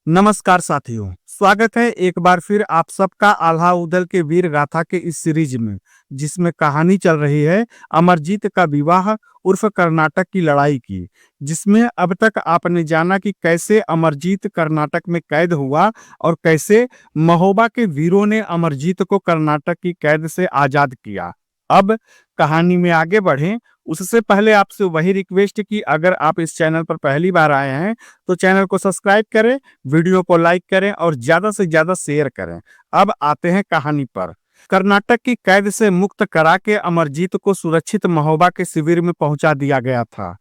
नमस्कार साथियों, स्वागत है एक बार फिर आप सबका आल्हा उदल के वीर गाथा के इस सीरीज में, जिसमें कहानी चल रही है अमरजीत का विवाह उर्फ कर्नाटक की लड़ाई की। जिसमें अब तक आपने जाना कि कैसे अमरजीत कर्नाटक में कैद हुआ और कैसे महोबा के वीरों ने अमरजीत को कर्नाटक की कैद से आजाद किया। अब कहानी में आगे बढ़ें उससे पहले आपसे वही रिक्वेस्ट कि अगर आप इस चैनल पर पहली बार आए हैं तो चैनल को सब्सक्राइब करें, वीडियो को लाइक करें और ज्यादा से ज्यादा शेयर करें। अब आते हैं कहानी पर। कर्नाटक की कैद से मुक्त करा के अमरजीत को सुरक्षित महोबा के शिविर में पहुंचा दिया गया था।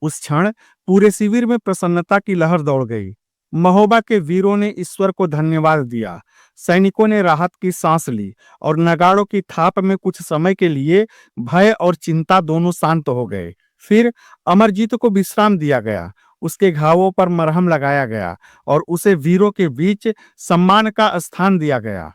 उस क्षण पूरे शिविर में प्रसन्नता की लहर दौड़ गई। महोबा के वीरों ने ईश्वर को धन्यवाद दिया। सैनिकों ने राहत की सांस ली और नगाड़ों की थाप में कुछ समय के लिए भय और चिंता दोनों शांत हो गए। फिर अमरजीत को विश्राम दिया गया, उसके घावों पर मरहम लगाया गया और उसे वीरों के बीच सम्मान का स्थान दिया गया।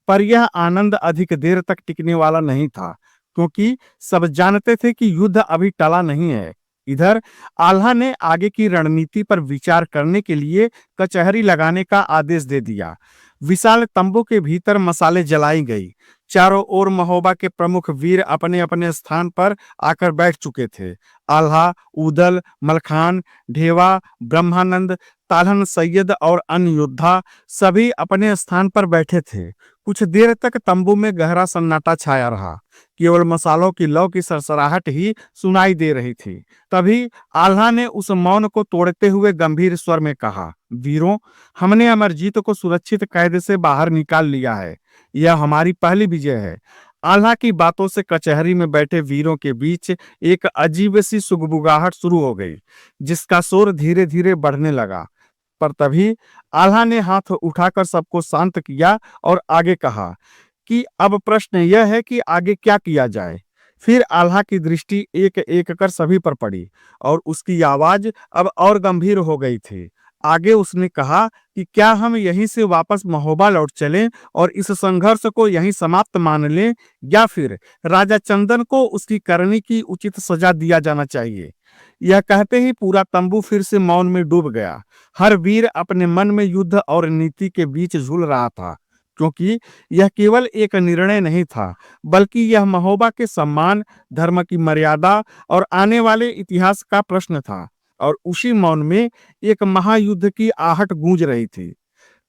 पर यह आनंद अधिक देर तक टिकने वाला नहीं था, क्योंकि सब जानते थे कि युद्ध अभी टला नहीं है। इधर आल्हा ने आगे की रणनीति पर विचार करने के लिए कचहरी लगाने का आदेश दे दिया। विशाल तंबू के भीतर मसाले जलाई गई। चारों ओर महोबा के प्रमुख वीर अपने अपने स्थान पर आकर बैठ चुके थे। आल्हा, उदल, मलखान, ढेवा, ब्रह्मानंद, तालहन सैयद और अन्य योद्धा सभी अपने स्थान पर बैठे थे। कुछ देर तक तंबू में गहरा सन्नाटा छाया रहा। केवल मसालों की लौ की सरसराहट ही सुनाई दे रही थी। तभी आल्हा ने उस मौन को तोड़ते हुए गंभीर स्वर में कहा, वीरों, हमने अमरजीत को सुरक्षित कैद से बाहर निकाल लिया है। यह हमारी पहली विजय है। आल्हा की बातों से कचहरी में बैठे वीरों के बीच एक अजीब सी सुगबुगाहट शुरू हो गई, जिसका शोर धीरे धीरे बढ़ने लगा। पर तभी आल्हा ने हाथ उठाकर सबको शांत किया और आगे कहा कि अब प्रश्न यह है कि आगे क्या किया जाए। फिर आल्हा की दृष्टि एक एक कर सभी पर पड़ी और उसकी आवाज अब और गंभीर हो गई थी। आगे उसने कहा कि क्या हम यहीं से वापस महोबा लौट चलें और इस संघर्ष को यहीं समाप्त मान लें, या फिर राजा चंदन को उसकी करनी की उचित सजा दिया जाना चाहिए। यह कहते ही पूरा तंबू फिर से मौन में डूब गया। हर वीर अपने मन में युद्ध और नीति के बीच झूल रहा था, क्योंकि यह केवल एक निर्णय नहीं था, बल्कि यह महोबा के सम्मान, धर्म की मर्यादा और आने वाले इतिहास का प्रश्न था। और उसी मौन में एक महायुद्ध की आहट गूंज रही थी।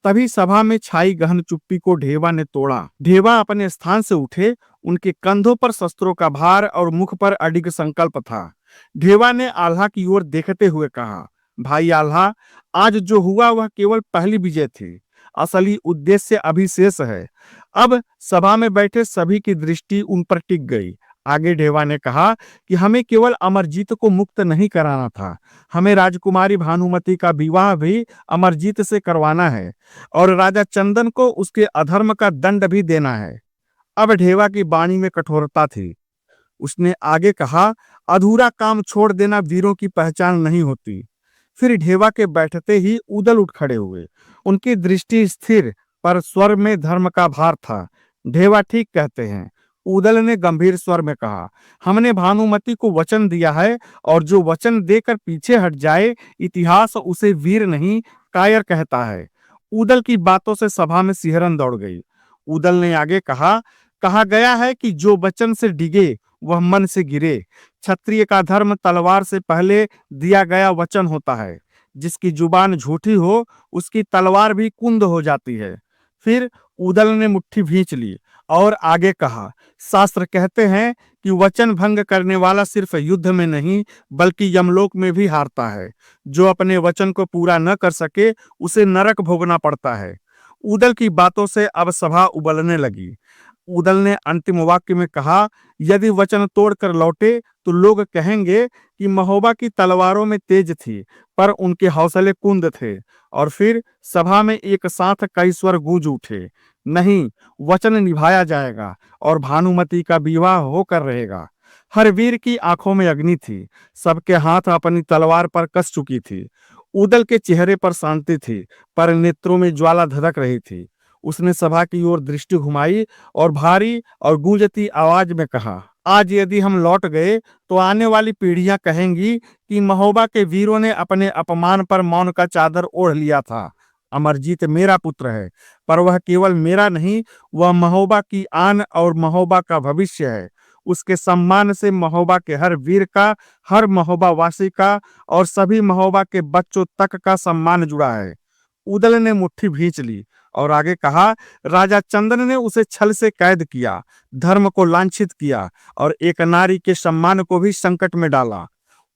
तभी सभा में छाई गहन चुप्पी को ढेवा ने तोड़ा। ढेवा अपने स्थान से उठे, उनके कंधों पर शस्त्रों का भार और मुख पर अडिग संकल्प था। ढेवा ने आल्हा की ओर देखते हुए कहा, भाई आल्हा, आज जो हुआ वह केवल पहली विजय थी। असली उद्देश्य अभी शेष है। अब सभा में बैठे सभी की दृष्टि उन पर टिक गई। आगे ढेवा ने कहा कि हमें केवल अमरजीत को मुक्त नहीं कराना था, हमें राजकुमारी भानुमति का विवाह भी अमरजीत से करवाना है और राजा चंदन को उसके अधर्म का दंड भी देना है। अब ढेवा की वाणी में कठोरता थी। उसने आगे कहा, अधूरा काम छोड़ देना वीरों की पहचान नहीं होती। फिर ढेवा के बैठते ही उदल उठ खड़े हुए। उनकी दृष्टि स्थिर, पर स्वर में धर्म का भार था। ढेवा ठीक कहते हैं, उदल ने गंभीर स्वर में कहा, हमने भानुमति को वचन दिया है और जो वचन देकर पीछे हट जाए, इतिहास उसे वीर नहीं कायर कहता है। उदल की बातों से सभा में सिहरन दौड़ गई। उदल ने आगे कहा गया है कि जो वचन से डिगे वह मन से गिरे। क्षत्रिय का धर्म तलवार से पहले दिया गया वचन होता है। जिसकी जुबान झूठी हो उसकी तलवार भी कुंद हो जाती है। फिर उदल ने मुट्ठी भींच ली और आगे कहा, शास्त्र कहते हैं कि वचन भंग करने वाला सिर्फ युद्ध में नहीं बल्कि यमलोक में भी हारता है। जो अपने वचन को पूरा न कर सके उसे नरक भोगना पड़ता है। उदल की बातों से अब सभा उबलने लगी। उदल ने अंतिम वाक्य में कहा, यदि वचन तोड़कर लौटे तो लोग कहेंगे कि महोबा की तलवारों में तेज थी, पर उनके हौसले कुंद थे। और फिर सभा में एक साथ कई स्वर गूंज उठे, नहीं, वचन निभाया जाएगा और भानुमति का विवाह होकर रहेगा। हर वीर की आंखों में अग्नि थी, सबके हाथ अपनी तलवार पर कस चुकी थी। उदल के चेहरे पर शांति थी, पर नेत्रों में ज्वाला धधक रही थी। उसने सभा की ओर दृष्टि घुमाई और भारी और गूंजती आवाज में कहा, आज यदि हम लौट गए तो आने वाली पीढ़ियां कहेंगी कि महोबा के वीरों ने अपने अपमान पर मौन का चादर ओढ़ लिया था। अमरजीत मेरा पुत्र है, पर वह केवल मेरा नहीं, वह महोबा की आन और महोबा का भविष्य है। उसके सम्मान से महोबा के हर वीर का, हर महोबा वासी का और सभी महोबा के बच्चों तक का सम्मान जुड़ा है। उदल ने मुट्ठी भींच ली और आगे कहा, राजा चंदन ने उसे छल से कैद किया, धर्म को लांछित किया और एक नारी के सम्मान को भी संकट में डाला।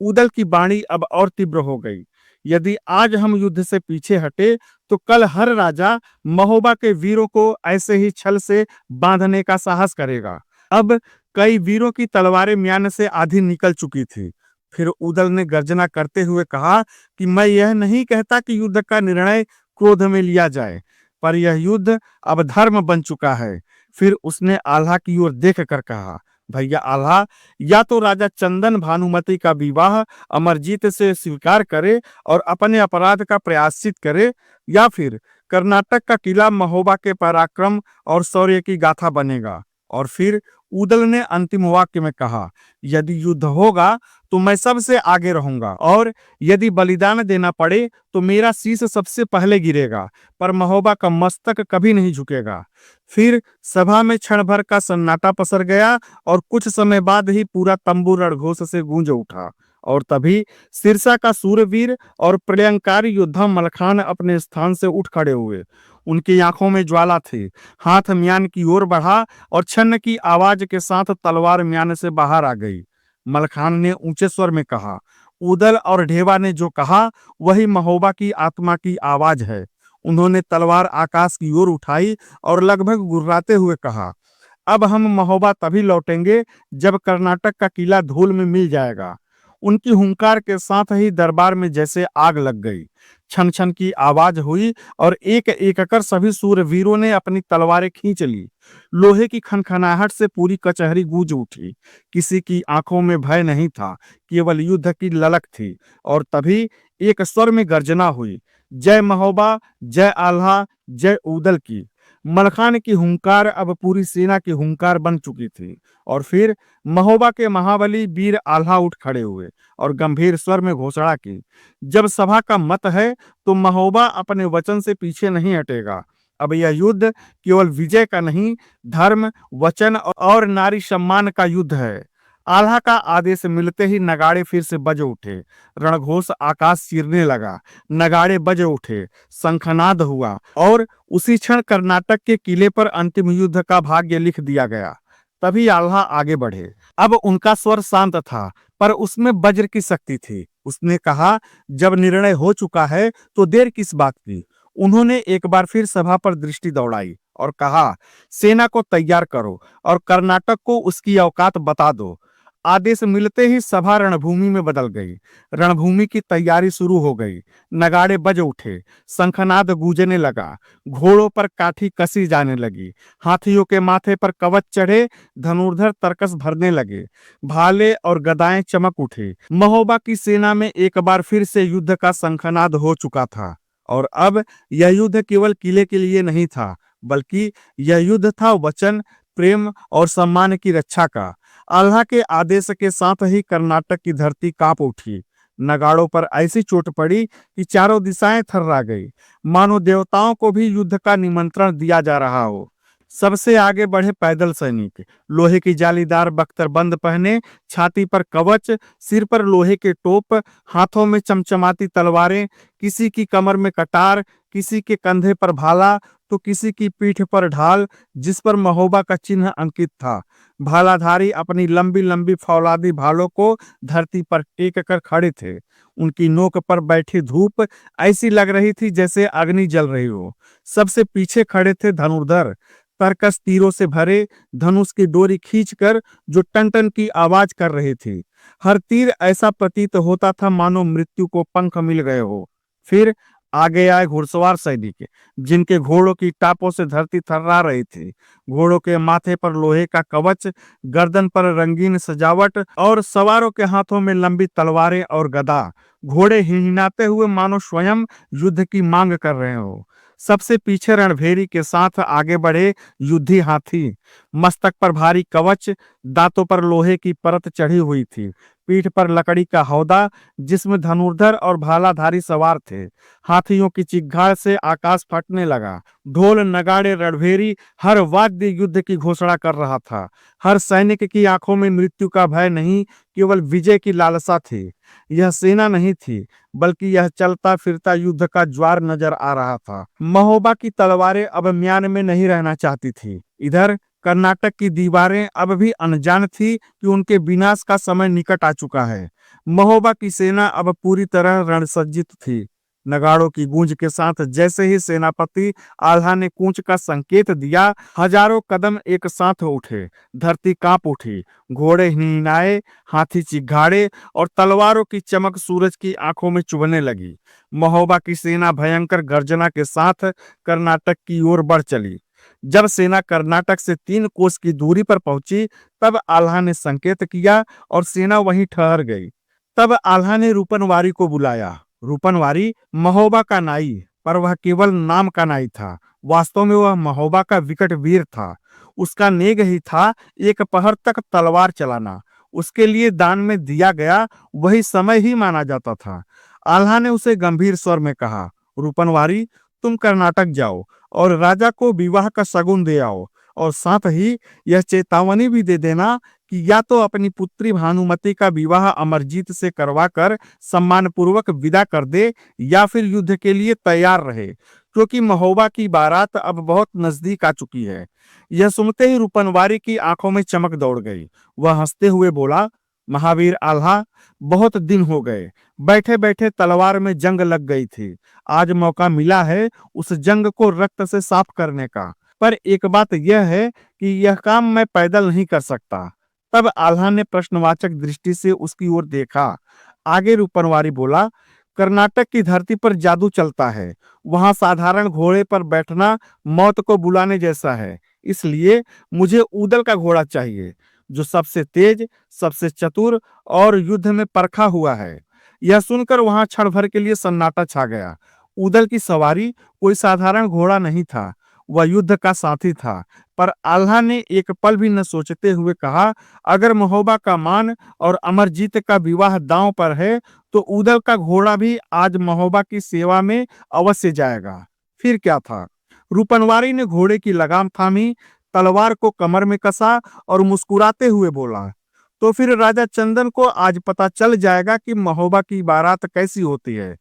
उदल की वाणी अब और तीव्र हो गई। यदि आज हम युद्ध से पीछे हटे तो कल हर राजा महोबा के वीरों को ऐसे ही छल से बांधने का साहस करेगा। अब कई वीरों की तलवारें म्यान से आधी निकल चुकी थी। फिर उदल ने गर्जना करते हुए कहा कि मैं यह नहीं कहता कि युद्ध का निर्णय क्रोध में लिया जाए, पर यह युद्ध अब धर्म बन चुका है। फिर उसने आल्हा की ओर देख कर कहा, भैया आल्हा, या तो राजा चंदन भानुमति का विवाह अमरजीत से स्वीकार करे और अपने अपराध का प्रायश्चित करे, या फिर कर्नाटक का किला महोबा के पराक्रम और शौर्य की गाथा बनेगा। और फिर उदल ने अंतिम वाक्य में कहा, यदि युद्ध होगा तो मैं सबसे आगे रहूंगा और यदि बलिदान देना पड़े तो मेरा शीश सबसे पहले गिरेगा, पर महोबा का मस्तक कभी नहीं झुकेगा। फिर सभा में क्षण भर का सन्नाटा पसर गया और कुछ समय बाद ही पूरा तंबू रणघोष से गूंज उठा। और तभी सिरसा का सूरवीर और प्रलयंकारी योद्धा मलखान अपने स्थान से उठ खड़े हुए। उनकी आंखों में ज्वाला थी। हाथ म्यान की ओर बढ़ा और छन्न की आवाज के साथ तलवार म्यान से बाहर आ गई। मलखान ने ऊंचे स्वर में कहा, उदल और ढेवा ने जो कहा वही महोबा की आत्मा की आवाज है। उन्होंने तलवार आकाश की ओर उठाई और लगभग गुर्राते हुए कहा, अब हम महोबा तभी लौटेंगे जब कर्नाटक का किला धूल में मिल जाएगा। उनकी हुंकार के साथ ही दरबार में जैसे आग लग गई। छन छन की आवाज हुई और एक एक कर सभी सूरवीरों ने अपनी तलवारें खींच ली। लोहे की खनखनाहट से पूरी कचहरी गूंज उठी। किसी की आंखों में भय नहीं था, केवल युद्ध की ललक थी। और तभी एक स्वर में गर्जना हुई, जय महोबा, जय आल्हा, जय उदल की। मलखान की हुंकार अब पूरी सेना की हुंकार बन चुकी थी। और फिर महोबा के महाबली वीर आल्हा उठ खड़े हुए और गंभीर स्वर में घोषणा की, जब सभा का मत है तो महोबा अपने वचन से पीछे नहीं हटेगा। अब यह युद्ध केवल विजय का नहीं, धर्म, वचन और नारी सम्मान का युद्ध है। आल्हा का आदेश मिलते ही नगाड़े फिर से बज उठे। रणघोष आकाश चीरने लगा। नगाड़े बज उठे, शंखनाद हुआ और उसी क्षण कर्नाटक के किले पर अंतिम युद्ध का भाग्य लिख दिया गया। तभी आल्हा आगे बढ़े। अब उनका स्वर शांत था, पर उसमें वज्र की शक्ति थी। उसने कहा, जब निर्णय हो चुका है तो देर किस बात की। उन्होंने एक बार फिर सभा पर दृष्टि दौड़ाई और कहा, सेना को तैयार करो और कर्नाटक को उसकी औकात बता दो। आदेश मिलते ही सभा रणभूमि में बदल गई। रणभूमि की तैयारी शुरू हो गई। नगाड़े बज उठे, शंखनाद गूंजने लगा, घोड़ों पर काठी कसी जाने लगी, हाथियों के माथे पर कवच चढ़े, धनुर्धर तर्कस भरने लगे, भाले और गदाएं चमक उठे। महोबा की सेना में एक बार फिर से युद्ध का शंखनाद हो चुका था। और अब यह युद्ध केवल किले के लिए नहीं था, बल्कि यह युद्ध था वचन, प्रेम और सम्मान की रक्षा का। आल्हा के आदेश के साथ ही कर्नाटक की धरती कांप उठी। नगाड़ों पर ऐसी चोट पड़ी कि चारों दिशाएं थर्रा गई, मानो देवताओं को भी युद्ध का निमंत्रण दिया जा रहा हो। सबसे आगे बढ़े पैदल सैनिक, लोहे की जालीदार बख्तरबंद पहने, छाती पर कवच, सिर पर लोहे के टोप, हाथों में चमचमाती तलवारें, किसी की कमर में कटार, किसी के कंधे पर भाला तो किसी की पीठ पर ढाल जिस पर महोबा का चिन्ह अंकित था। भालाधारी अपनी लंबी लंबी फौलादी भालों को धरती पर टेक कर खड़े थे। उनकी नोक पर बैठी धूप ऐसी लग रही थी जैसे अग्नि जल रही हो। सबसे पीछे खड़े थे धनुर्धर, तरकस तीरों से भरे, धनुष की डोरी खींचकर जो टन टन की आवाज कर रही थी। हर तीर ऐसा प्रतीत होता था मानो मृत्यु को पंख मिल गए हो। फिर आगे आए घुड़सवार सैनिक, जिनके घोड़ों की टापों से धरती थर्रा रही थी। घोड़ों के माथे पर लोहे का कवच, गर्दन पर रंगीन सजावट और सवारों के हाथों में लंबी तलवारें और गदा। घोड़े हिनहिनाते हुए मानो स्वयं युद्ध की मांग कर रहे हो। सबसे पीछे रणभेरी के साथ आगे बढ़े युद्धी हाथी। मस्तक पर भारी कवच, दांतों पर लोहे की परत चढ़ी हुई थी। पीठ पर लकड़ी का हौदा जिसमें धनुर्धर और भालाधारी सवार थे। हाथियों की चिक्गाड़ से आकाश फटने लगा। ढोल नगाड़े रणभेरी हर वाद्य युद्ध की घोषणा कर रहा था। हर सैनिक की आंखों में मृत्यु का भय नहीं, केवल विजय की लालसा थी। यह सेना नहीं थी, बल्कि यह चलता फिरता युद्ध का ज्वार नजर आ रहा था। महोबा की तलवारें अब म्यान में नहीं रहना चाहती थी। इधर कर्नाटक की दीवारें अब भी अनजान थी कि उनके विनाश का समय निकट आ चुका है। महोबा की सेना अब पूरी तरह रणसज्जित थी। नगाड़ों की गूंज के साथ जैसे ही सेनापति आल्हा ने कूच का संकेत दिया, हजारों कदम एक साथ उठे। धरती कांप उठी। घोड़े हिनहिनाए, हाथी चिघाड़े और तलवारों की चमक सूरज की आंखों में चुभने लगी। महोबा की सेना भयंकर गर्जना के साथ कर्नाटक की ओर बढ़ चली। जब सेना कर्नाटक से 3 कोस की दूरी पर पहुंची, तब आल्हा ने संकेत किया और सेना वहीं ठहर गई। तब आल्हा ने रूपनवारी को बुलाया। रूपनवारी महोबा का नाई, पर वह केवल नाम का नाई था। वास्तव में वह महोबा का विकट वीर था। उसका नेग ही था एक पहर तक तलवार चलाना। उसके लिए दान में दिया गया वही समय ही माना जाता था। आल्हा ने उसे गंभीर स्वर में कहा, रूपनवारी, तुम कर्नाटक जाओ और राजा को विवाह का शगुन दे आओ, और साथ ही यह चेतावनी भी दे देना कि या तो अपनी पुत्री भानुमति का विवाह अमरजीत से करवाकर सम्मानपूर्वक विदा कर दे, या फिर युद्ध के लिए तैयार रहे, क्योंकि महोबा की बारात अब बहुत नजदीक आ चुकी है। यह सुनते ही रूपनवारी की आंखों में चमक दौड़ गई। वह हंसते हुए बोला, महावीर आल्हा, बहुत दिन हो गए। बैठे बैठे तलवार में जंग लग गई थी। आज मौका मिला है उस जंग को रक्त से साफ करने का। पर एक बात यह है कि यह काम मैं पैदल नहीं कर सकता। तब आल्हा ने प्रश्नवाचक दृष्टि से उसकी ओर देखा। आगे रूपनवारी बोला, कर्नाटक की धरती पर जादू चलता है। वहां साधारण घोड़े पर बैठना मौत को बुलाने जैसा है। इसलिए मुझे ऊदल का घोड़ा चाहिए, जो सबसे तेज, सबसे चतुर और युद्ध में परखा हुआ है। यह सुनकर वहां क्षण भर के लिए सन्नाटा छा गया। ऊदल की सवारी कोई साधारण घोड़ा नहीं था, वह युद्ध का साथी था। पर आल्हा ने एक पल भी न सोचते हुए कहा, अगर महोबा का मान और अमरजीत का विवाह दांव पर है, तो ऊदल का घोड़ा भी आज महोबा की सेवा में अवश्य जाएगा। फिर क्या था? रूपनवारी ने घोड़े की लगाम थामी, तलवार को कमर में कसा और मुस्कुराते हुए बोला, तो फिर राजा चंदन को आज पता चल जाएगा कि महोबा की बारात कैसी होती है।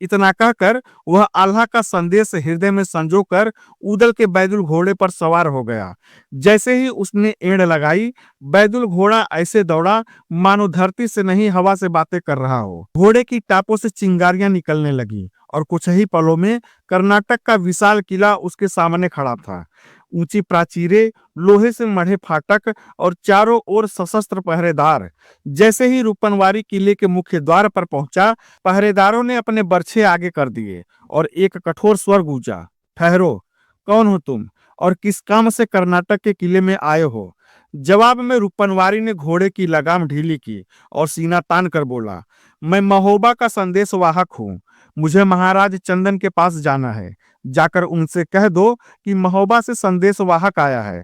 इतना कहकर वह आल्हा का संदेश हृदय में संजोकर ऊदल के बैदुल घोड़े पर सवार हो गया। जैसे ही उसने एड़ लगाई, बैदुल घोड़ा ऐसे दौड़ा मानो धरती से नहीं हवा से बातें कर रहा हो। घोड़े की टापों से चिंगारियां निकलने लगी और कुछ ही पलों में कर्नाटक का विशाल किला उसके सामने खड़ा था। ऊंची प्राचीरें, लोहे से मढ़े फाटक और चारों ओर सशस्त्र पहरेदार। जैसे ही रूपनवारी किले के मुख्य द्वार पर पहुंचा, पहरेदारों ने अपने बर्छे आगे कर दिए और एक कठोर स्वर गूंजा, ठहरो, कौन हो तुम और किस काम से कर्नाटक के किले में आए हो? जवाब में रूपनवारी ने घोड़े की लगाम ढीली की और सीना तान कर बोला, मैं महोबा का संदेशवाहक हूँ। मुझे महाराज चंदन के पास जाना है। जाकर उनसे कह दो कि महोबा से संदेशवाहक आया है।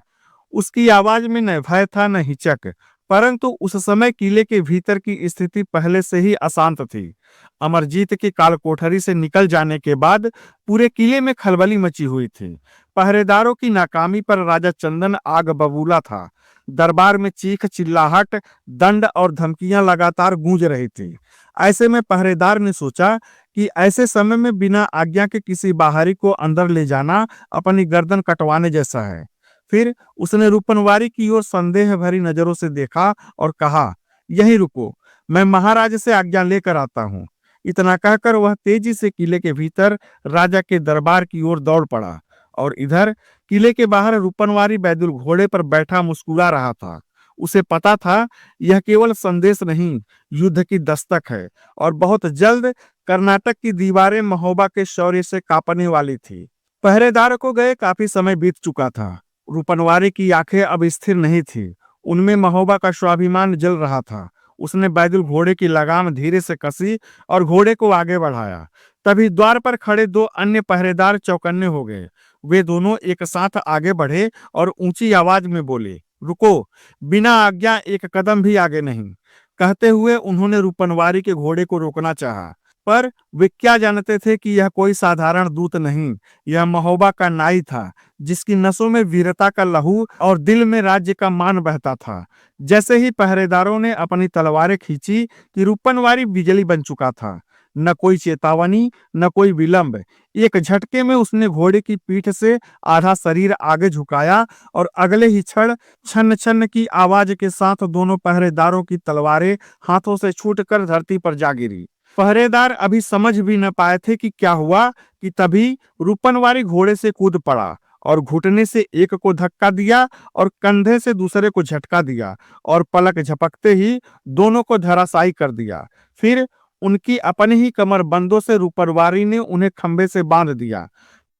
उसकी आवाज में न भय था न हिचक, परंतु उस समय किले के भीतर की स्थिति पहले से ही अशांत थी। अमरजीत के काल कोठरी से निकल जाने के बाद पूरे किले में खलबली मची हुई थी। पहरेदारों की नाकामी पर राजा चंदन आग बबूला था। दरबार में चीख चिल्लाहट, दंड और धमकियां लगातार गूंज रही थी। ऐसे में पहरेदार ने सोचा कि ऐसे समय में बिना आज्ञा के किसी बाहरी को अंदर ले जाना अपनी गर्दन कटवाने जैसा है। फिर उसने रूपनवारी की ओर संदेह भरी नजरों से देखा और कहा, यहीं रुको, मैं महाराज से आज्ञा लेकर आता हूँ। इतना कहकर वह तेजी से किले के भीतर राजा के दरबार की ओर दौड़ पड़ा। और इधर किले के बाहर रूपनवारी बैदुल घोड़े पर बैठा मुस्कुरा रहा था। उसे पता था यह केवल संदेश नहीं, युद्ध की दस्तक है और बहुत जल्द कर्नाटक की दीवारें महोबा के शौर्य से कांपने वाली थी। पहरेदार को गए काफी समय बीत चुका था। रूपनवारी की आंखें अब स्थिर नहीं थी। उनमें महोबा का स्वाभिमान जल रहा था। उसने बैदुल घोड़े की लगाम धीरे से कसी और घोड़े को आगे बढ़ाया। तभी द्वार पर खड़े 2 अन्य पहरेदार चौकन्ने हो गए। वे दोनों एक साथ आगे बढ़े और ऊंची आवाज में बोले, रुको, बिना आज्ञा एक कदम भी आगे नहीं। कहते हुए उन्होंने रूपनवारी के घोड़े को रोकना चाहा, पर वे क्या जानते थे कि यह कोई साधारण दूत नहीं, यह महोबा का नाई था, जिसकी नसों में वीरता का लहू और दिल में राज्य का मान बहता था। जैसे ही पहरेदारों ने अपनी तलवारें खींची कि रूपनवारी बिजली बन चुका था। न कोई चेतावनी, न कोई विलंब, एक झटके में उसने घोड़े की पीठ से आधा शरीर आगे झुकाया और अगले ही क्षण छन छन की आवाज के साथ दोनों पहरेदारों की तलवारें हाथों से छूटकर धरती पर जा गिरी। पहरेदार अभी समझ भी न पाए थे कि क्या हुआ कि तभी रूपनवारी घोड़े से कूद पड़ा और घुटने से एक को धक्का दिया और कंधे से दूसरे को झटका दिया और पलक झपकते ही दोनों को धराशायी कर दिया। फिर उनकी अपनी ही कमरबंदों से रूपनवारी ने उन्हें खंबे से बांध दिया।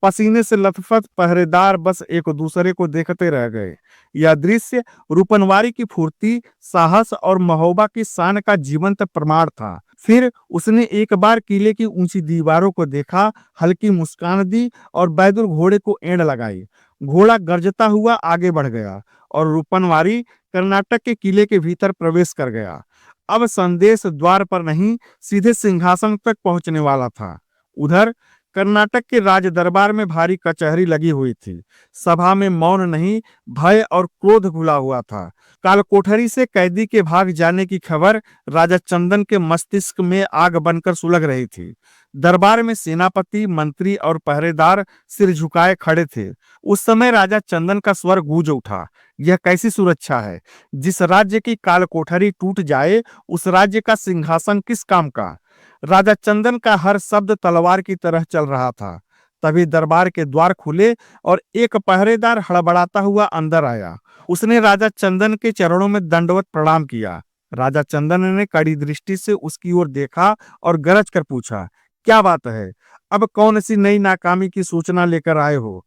पसीने से लथपथ पहरेदार बस एक दूसरे को देखते रह गए। यह दृश्य रूपनवारी की फुर्ती, साहस और महोबा की शान का जीवंत प्रमाण था। फिर उसने एक बार किले की ऊंची दीवारों को देखा, हल्की मुस्कान दी और बैदुर घोड़े को एंड लगाई। घोड़ा गरजता हुआ आगे बढ़ गया और रूपनवारी कर्नाटक के किले के भीतर प्रवेश कर गया। अब संदेश द्वार पर नहीं, सीधे सिंहासन तक पहुंचने वाला था। उधर कर्नाटक के राज दरबार में भारी कचहरी लगी हुई थी। सभा में मौन नहीं, भय और क्रोध घुला हुआ था। कालकोठरी से कैदी के भाग जाने की खबर राजा चंदन के मस्तिष्क में आग बनकर सुलग रही थी। दरबार में सेनापति, मंत्री और पहरेदार सिर झुकाए खड़े थे। उस समय राजा चंदन का स्वर गूंज उठा, यह कैसी सुरक्षा है? जिस राज्य की कालकोठरी टूट जाए, उस राज्य का सिंहासन किस काम का? राजा चंदन का हर शब्द तलवार की तरह चल रहा था। तभी दरबार के द्वार खुले और एक पहरेदार हड़बड़ाता हुआ अंदर आया। उसने राजा चंदन के चरणों में दंडवत प्रणाम किया। राजा चंदन ने कड़ी दृष्टि से उसकी ओर देखा और गरज कर पूछा, क्या बात है? अब कौन सी नई नाकामी की सूचना लेकर आए हो?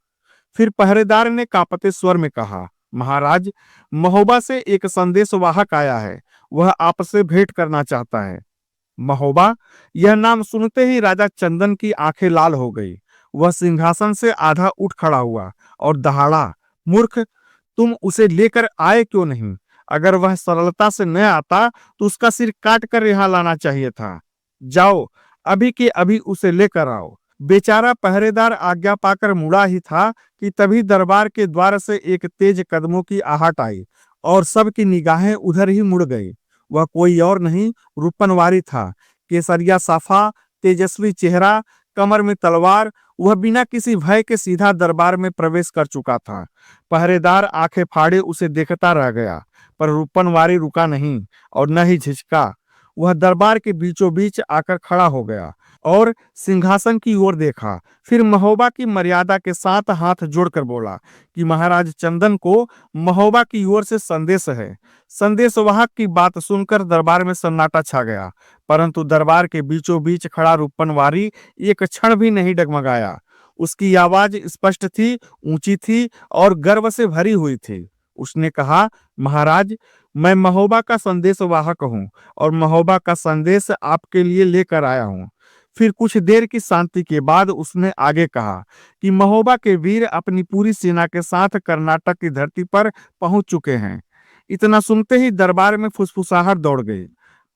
फिर पहरेदार ने कांपते स्वर में कहा, महाराज, महोबा से एक संदेशवाहक आया है। वह आपसे भेंट करना चाहता है। महोबा, यह नाम सुनते ही राजा चंदन की आंखें लाल हो गई। वह सिंहासन से आधा उठ खड़ा हुआ और दहाड़ा, मूर्ख, तुम उसे लेकर आए क्यों नहीं? अगर वह सरलता से न आता तो उसका सिर काट कर यहाँ लाना चाहिए था। जाओ, अभी के अभी उसे लेकर आओ। बेचारा पहरेदार आज्ञा पाकर मुड़ा ही था कि तभी दरबार के द्वार से एक तेज कदमों की आहट आई और सबकी निगाहें उधर ही मुड़ गई। वह कोई और नहीं, रूपनवारी था। केसरिया साफा, तेजस्वी चेहरा, कमर में तलवार, वह बिना किसी भय के सीधा दरबार में प्रवेश कर चुका था। पहरेदार आंखें फाड़े उसे देखता रह गया, पर रूपनवारी रुका नहीं और न ही झिझका। वह दरबार के बीचों बीच आकर खड़ा हो गया और सिंहासन की ओर देखा। फिर महोबा की मर्यादा के साथ हाथ जोड़कर बोला कि महाराज चंदन को महोबा की ओर से संदेश है। संदेशवाहक की बात सुनकर दरबार में सन्नाटा छा गया, परंतु दरबार के बीचों बीच खड़ा रूपनवारी एक क्षण भी नहीं डगमगाया। उसकी आवाज स्पष्ट थी, ऊंची थी और गर्व से भरी हुई थी। उसने कहा, महाराज, मैं महोबा का संदेशवाहक हूँ और महोबा का संदेश आपके लिए लेकर आया हूँ। फिर कुछ देर की शांति के बाद उसने आगे कहा कि महोबा के वीर अपनी पूरी सेना के साथ कर्नाटक की धरती पर पहुंच चुके हैं। इतना सुनते ही दरबार में फुसफुसाहट दौड़ गई,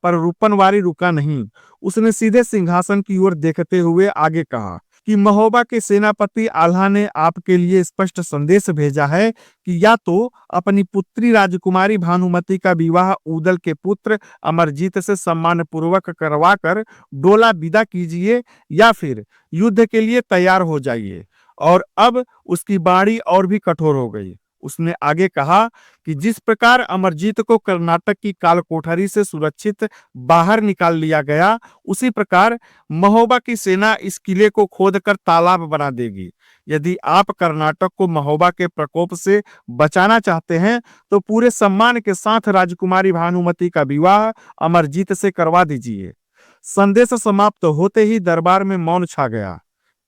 पर रूपनवारी रुका नहीं। उसने सीधे सिंहासन की ओर देखते हुए आगे कहा कि महोबा के सेनापति आल्हा ने आपके लिए स्पष्ट संदेश भेजा है कि या तो अपनी पुत्री राजकुमारी भानुमति का विवाह ऊदल के पुत्र अमरजीत से सम्मान पूर्वक करवाकर डोला विदा कीजिए, या फिर युद्ध के लिए तैयार हो जाइए। और अब उसकी बाणी और भी कठोर हो गई। उसने आगे कहा कि जिस प्रकार अमरजीत को कर्नाटक की कालकोठरी से सुरक्षित बाहर निकाल लिया गया, उसी प्रकार महोबा की सेना इस किले को खोदकर तालाब बना देगी। यदि आप कर्नाटक को महोबा के प्रकोप से बचाना चाहते हैं तो पूरे सम्मान के साथ राजकुमारी भानुमति का विवाह अमरजीत से करवा दीजिए। संदेश समाप्त होते ही दरबार में मौन छा गया।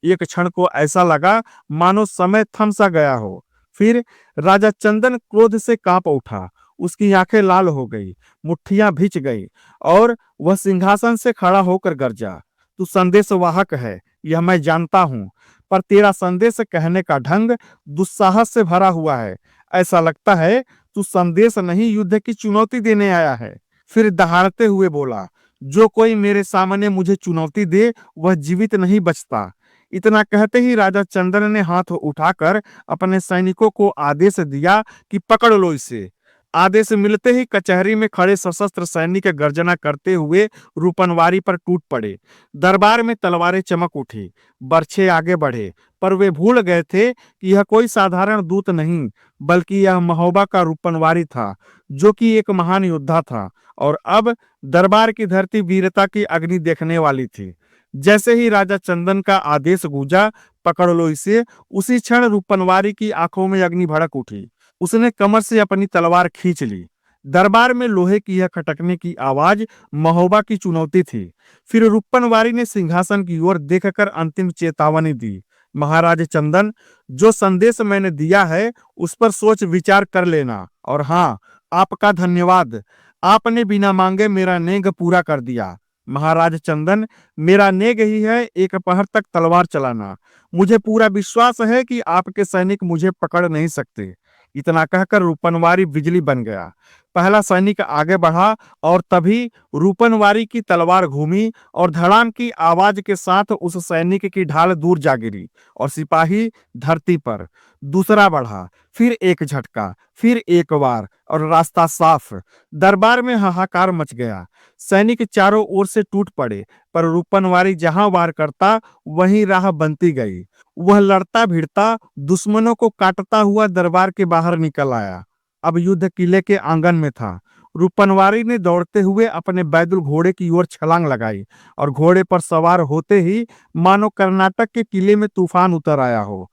एक क्षण को ऐसा लगा मानो समय थम सा गया हो। फिर राजा चंदन क्रोध से कांप उठा। उसकी आंखें लाल हो गई, मुट्ठियां भींच गई और वह सिंहासन से खड़ा होकर गरजा, तू संदेशवाहक है, यह मैं जानता हूं, पर तेरा संदेश कहने का ढंग दुस्साहस से भरा हुआ है। ऐसा लगता है तू संदेश नहीं, युद्ध की चुनौती देने आया है। फिर दहाड़ते हुए बोला, जो कोई मेरे सामने मुझे चुनौती दे वह जीवित नहीं बचता। इतना कहते ही राजा चंदन ने हाथ उठाकर अपने सैनिकों को आदेश दिया कि पकड़ लो इसे। आदेश मिलते ही कचहरी में खड़े सशस्त्र सैनिक गर्जना करते हुए रूपनवारी पर टूट पड़े। दरबार में तलवारें चमक उठी, बरछे आगे बढ़े, पर वे भूल गए थे कि यह कोई साधारण दूत नहीं, बल्कि यह महोबा का रूपनवारी था, जो कि एक महान योद्धा था और अब दरबार की धरती वीरता की अग्नि देखने वाली थी। जैसे ही राजा चंदन का आदेश गूंजा, पकड़ लो इसे, उसी क्षण रूपनवारी की आंखों में अग्नि भड़क उठी। उसने कमर से अपनी तलवार खींच ली। दरबार में लोहे की यह खटकने की आवाज महोबा की चुनौती थी। फिर रूपनवारी ने सिंहासन की ओर देखकर अंतिम चेतावनी दी, महाराज चंदन, जो संदेश मैंने दिया है उस पर सोच विचार कर लेना। और हाँ, आपका धन्यवाद, आपने बिना मांगे मेरा नेग पूरा कर दिया। महाराज चंदन, मेरा नेग ही है एक पहर तक तलवार चलाना। मुझे पूरा विश्वास है कि आपके सैनिक मुझे पकड़ नहीं सकते। इतना कहकर रूपनवारी बिजली बन गया। पहला सैनिक आगे बढ़ा और तभी रूपनवारी की तलवार घूमी और धड़ाम की आवाज के साथ उस सैनिक की ढाल दूर जा गिरी और सिपाही धरती पर। दूसरा बढ़ा, फिर एक झटका, फिर एक वार और रास्ता साफ। दरबार में हाहाकार मच गया। सैनिक चारों ओर से टूट पड़े, पर रूपनवारी जहां वार करता वहीं राह बनती गई। वह लड़ता भिड़ता दुश्मनों को काटता हुआ दरबार के बाहर निकल आया। अब युद्ध किले के आंगन में था। रूपनवारी ने दौड़ते हुए अपने बैदुल घोड़े की ओर छलांग लगाई और घोड़े पर सवार होते ही मानो कर्नाटक के किले में तूफान उतर आया हो।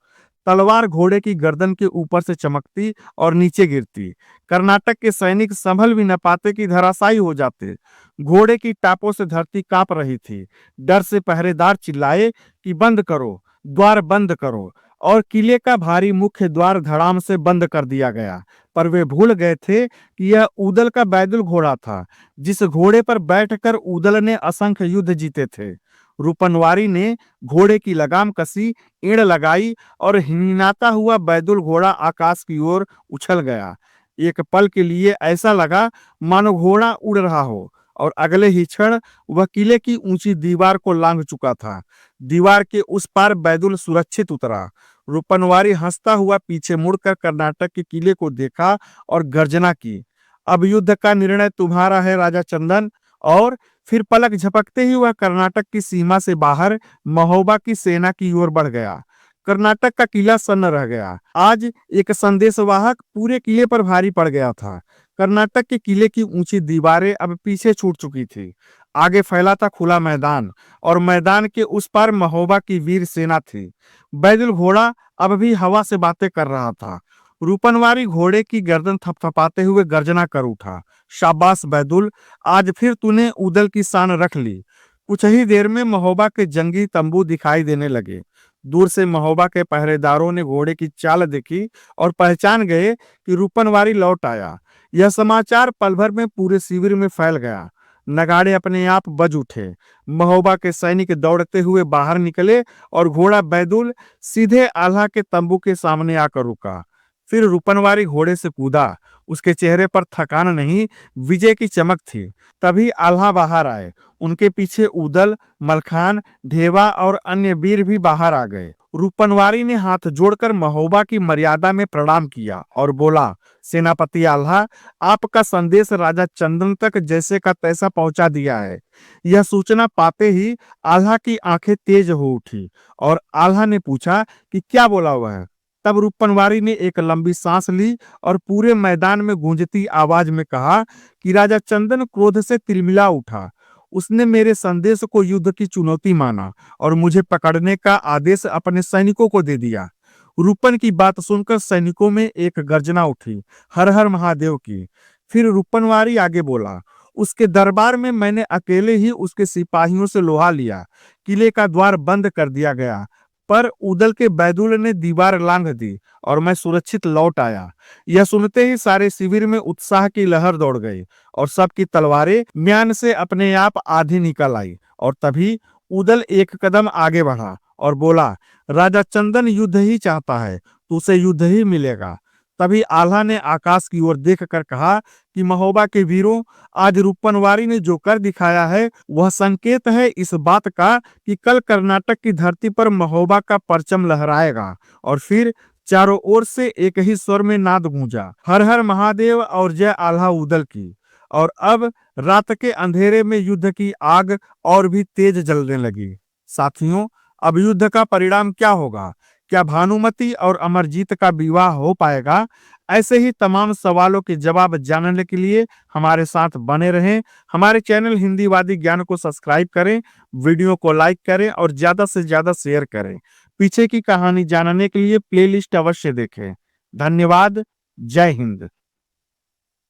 तलवार घोड़े की गर्दन के ऊपर से चमकती और नीचे गिरती। कर्नाटक के सैनिक संभल भी न पाते कि धराशायी हो जाते। घोड़े की टापों से धरती कांप रही थी। डर से पहरेदार चिल्लाए कि बंद करो, द्वार बंद करो, और किले का भारी मुख्य द्वार धड़ाम से बंद कर दिया गया। पर वे भूल गए थे कि यह ऊदल का बैदुल घोड़ा था, जिस घोड़े पर बैठकर ऊदल ने असंख्य युद्ध जीते थे। रूपनवारी ने घोड़े की लगाम कसी, एड़ लगाई और हिनहिनाता हुआ बैदुल घोड़ा आकाश की ओर उछल गया। एक पल के लिए ऐसा लगा मानो घोड़ा उड़ रहा हो और अगले ही क्षण वह किले की ऊंची दीवार को लांघ चुका था। दीवार के उस पार बैदुल सुरक्षित उतरा। रूपनवारी हंसता हुआ पीछे मुड़कर कर्नाटक के किले को देखा और गर्जना की, अब युद्ध का निर्णय तुम्हारा है राजा चंदन। और फिर पलक झपकते ही वह कर्नाटक की सीमा से बाहर महोबा की सेना की ओर बढ़ गया। कर्नाटक का किला सन्न रह गया। आज एक संदेशवाहक पूरे किले पर भारी पड़ गया था। कर्नाटक के किले की ऊंची दीवारें अब पीछे छूट चुकी थी। आगे फैला था खुला मैदान और मैदान के उस पार महोबा की वीर सेना थी। बैदुल घोड़ा अब भी हवा से बातें कर रहा था। रूपनवारी घोड़े की गर्दन थपथपाते हुए गर्जना कर उठा, शाबाश बैदुल, आज फिर तूने उदल की शान रख ली। कुछ ही देर में महोबा के जंगी तंबू दिखाई देने लगे। दूर से महोबा के पहरेदारों ने घोड़े की चाल देखी और पहचान गए कि रूपनवारी लौट आया। यह समाचार पल भर में पूरे शिविर में फैल गया। नगाड़े अपने आप बज उठे। महोबा के सैनिक दौड़ते हुए बाहर निकले और घोड़ा बैदुल सीधे आल्हा के तंबू के सामने आकर रुका। फिर रूपनवारी घोड़े से कूदा। उसके चेहरे पर थकान नहीं, विजय की चमक थी। तभी आल्हा बाहर आए। उनके पीछे उदल, मलखान, ढेवा और अन्य वीर भी बाहर आ गए। रूपनवारी ने हाथ जोड़कर महोबा की मर्यादा में प्रणाम किया और बोला, सेनापति आल्हा, आपका संदेश राजा चंदन तक जैसे का तैसा पहुंचा दिया है। यह सूचना पाते ही आल्हा की आंखें तेज हो उठी और आल्हा ने पूछा कि क्या बोला हुआ है। तब रूपनवारी ने एक लंबी सांस ली और पूरे मैदान में गूंजती आवाज में कहा कि राजा चंदन क्रोध से तिलमिला उठा। उसने मेरे संदेश को युद्ध की चुनौती माना और मुझे पकड़ने का आदेश अपने सैनिकों को दे दिया। रूपन की बात सुनकर सैनिकों में एक गर्जना उठी, हर हर महादेव की। फिर रूपनवारी आगे बोला, उसके दरबार में मैंने अकेले ही उसके सिपाहियों से लोहा लिया। किले का द्वार बंद कर दिया गया, पर उदल के बैदुल ने दीवार लांघ दी और मैं सुरक्षित लौट आया। यह सुनते ही सारे शिविर में उत्साह की लहर दौड़ गई और सबकी तलवारें म्यान से अपने आप आधी निकल आई। और तभी उदल एक कदम आगे बढ़ा और बोला, राजा चंदन युद्ध ही चाहता है, तो उसे युद्ध ही मिलेगा। तभी आल्हा ने आकाश की ओर देखकर कहा कि महोबा के वीरों, आज रूपनवारी ने जो कर दिखाया है वह संकेत है इस बात का कि कल कर्नाटक की धरती पर महोबा का परचम लहराएगा। और फिर चारों ओर से एक ही स्वर में नाद गूंजा, हर हर महादेव और जय आल्हा उदल की। और अब रात के अंधेरे में युद्ध की आग और भी तेज जलने लगी। साथियों, अब युद्ध का परिणाम क्या होगा? क्या भानुमति और अमरजीत का विवाह हो पाएगा? ऐसे ही तमाम सवालों के जवाब जानने के लिए हमारे साथ बने रहें। हमारे चैनल हिंदीवादी ज्ञान को सब्सक्राइब करें, वीडियो को लाइक करें और ज्यादा से ज्यादा शेयर करें। पीछे की कहानी जानने के लिए प्लेलिस्ट अवश्य देखें। धन्यवाद। जय हिंद।